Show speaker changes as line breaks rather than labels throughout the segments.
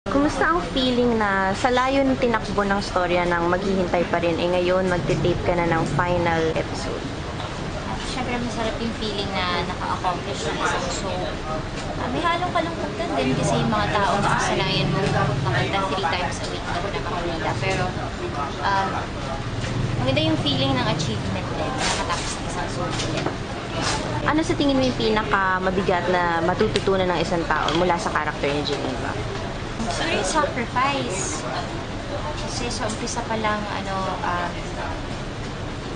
Kumusta ang feeling na sa layo ng tinakbo ng storya ng Maghihintay Pa Rin, ngayon magte-tape ka na ng final episode?
Siyempre masarap yung feeling na naka-accomplish ng isang show. May halong kalungkutan din kasi yung mga tao na kasalayan mo makanta 3 times a week na pinapakita. Pero maganda yung feeling ng achievement din na nakatapos ng isang show ulit.
Ano sa tingin mo yung pinaka-mabigat na matututunan ng isang tao mula sa character ni Geneva?
Siguro yung sacrifice. Kasi sa umpisa pa lang, ang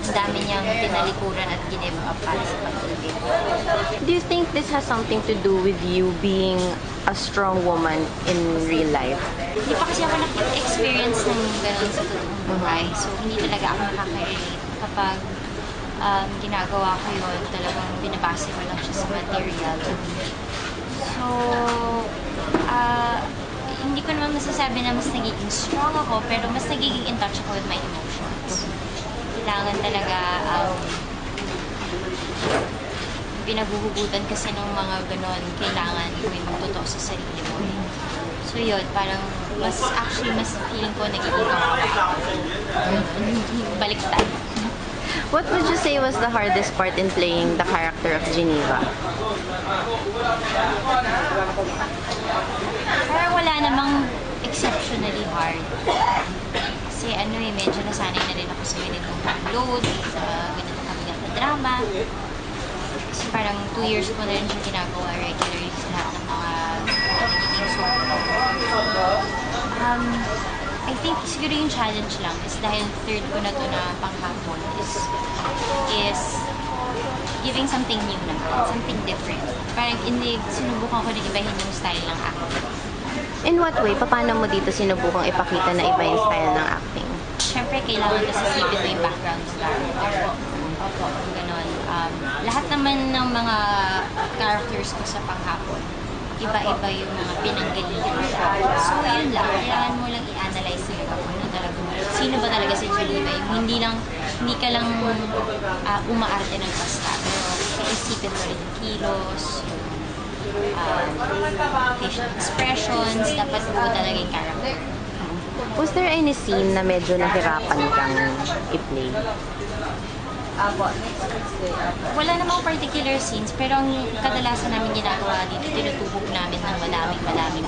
dami niyang tinalikuran at give up para sa pag-ibig.
Do you think this has something to do with you being a strong woman in real life?
Hindi pa kasi ako nakaka-experience ng gano'n sa totoong buhay. So, hindi talaga ako nakaka-relate kapag ginagawa ko yun, talagang binabase ko lang siya sa material. So, hindi ko naman masasabi na mas nagiging strong ako, pero mas nagiging in touch ako with my emotions. Kailangan talaga pinaguhugutan kasi ng mga ganon, kailangan gawin mong totoo sa sarili mo. So yun, parang mas feeling ko nagiging baliktad.
What would you say was the hardest part in playing the character of Geneva?
Parang wala namang exceptionally hard. Kasi medyo nasanay na rin ako sa ganitong load, sa ganitong kabigat na drama. Kasi parang 2 years ko na rin siya ginagawa regularly sa lahat ng mga nagiging show. I think siguro yung challenge lang is dahil third ko na to na panghapon is giving something new naman, something different. Parang sinubukan ko na ibahin yung style ng acting.
In what way? Paano mo dito sinubukang ipakita na iba yung style ng acting?
Siyempre, kailangan kasi isipin mo yung background ng character. Opo, ganon. Lahat naman ng mga characters ko sa panghapon, iba-iba yung mga pinanggalingan ko. So, yun lang. Kailangan mo lang i-analyze yung kung talaga, sino ba talaga si Geneva. Yung hindi ka lang umaarte ng basta. Pero isipin mo rin yung kilos, facial expressions, dapat buo talaga yung character.
Was there any scene na medyo nahirapan kang i-play?
Wala namang particular scenes, pero ang kadalasan namin ginagawa dito, tinutubog namin ng madaming.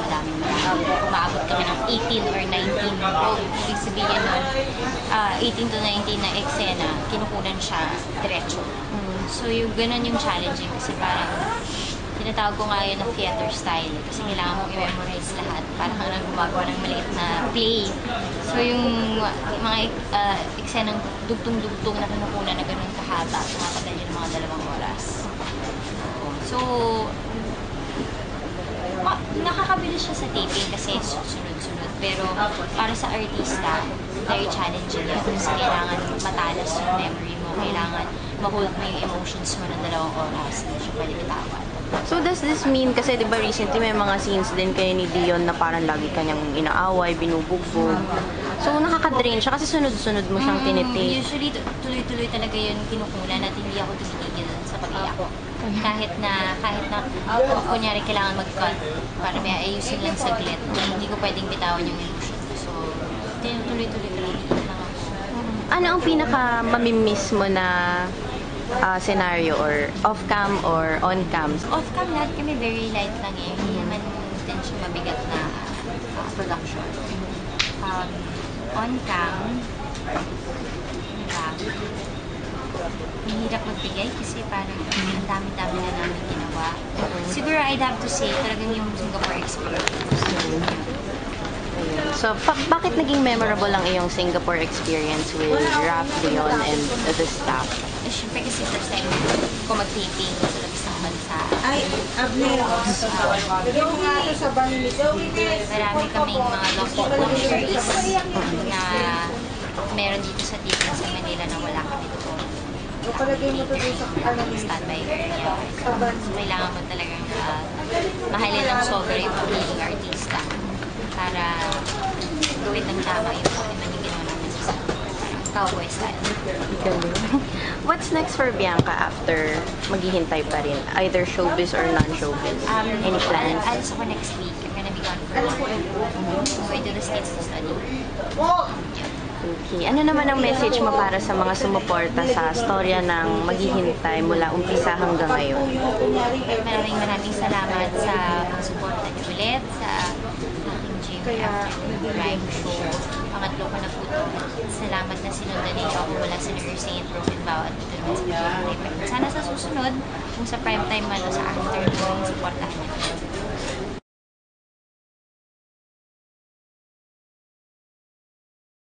Umaabot kami ng 18 or 19. Ibig sabihin nun, 18 to 19 na eksena, kinukunan siya diretso. So yung ganun yung challenging kasi parang tinatawag ko nga yun na theater style kasi kailangan mong i-memorize lahat para kang gumagawa ng maliit na play. So yung mga eksenang dugtong-dugtong na kinukunan na ganun kahaba, tumatagal yun mga 2 oras. So, nakakabilis siya sa taping kasi sunod-sunod. Pero para sa artista, very challenging yun kasi kailangan matalas yung memory mo, kailangan ma-hold mo yung emotions mo ng 2 oras, hindi siya pwede bitawan.
So does this mean, kasi diba recently may mga scenes din kayo ni Dion na parang lagi kanyang inaaway, binubugbog. So nakaka-drain siya kasi sunod-sunod mo siyang tinitape.
Usually tuloy-tuloy talaga yun kinukunan at hindi ako tumitigil sa pag-iyak. Kahit na kunyari kailangan mag-cut para may ayusin lang saglit, hindi ko pwedeng bitawan yung emotion. So tuloy-tuloy ko lang ako.
Ano ang pinaka-mamimiss mo na scenario or off-cam or on-cam?
Off-cam lahat kami very light lang eh. Hindi naman din siya mabigat na production. On-cam, diba? Mahirap magbigay kasi parang ang dami-dami na namin ginawa. Siguro I'd have to say talagang yung Singapore experience.
So, bakit naging memorable ang iyong Singapore experience with Raph, Dion, and the staff?
Siyempre kasi first time ko mag-taping sa labas ng bansa.
Ay, abneros. Yung nga sa Bangladesh.
Marami kaming mga lucky luxuries na meron dito sa taping sa Manila na wala kami doon.
Palagay mo to sa
Standby area. So, kailangan mo talagang mahalin ng sobra yung pagiging artista para gawin ng tama yung kung ano yung ginawa namin sa cowboy style.
What's next for Bianca after Maghihintay Pa Rin? Either showbiz or non-showbiz? Any plans?
Alis ako next week. I'm gonna be gone for a month.
Okay. Ano naman ang message mo para sa mga sumuporta sa storya ng Maghihintay mula umpisa hanggang ngayon?
Maraming salamat sa suporta niyo ulit sa aking Jimmy Afternoon Drive Show. Pangatlo ko na po ito. Salamat na sinundan niyo ako mula sa Nursing at Broken Vow at ito naman sa Maghihintay. Sana sa susunod, kung sa primetime man o sa afternoon, supportahan niyo.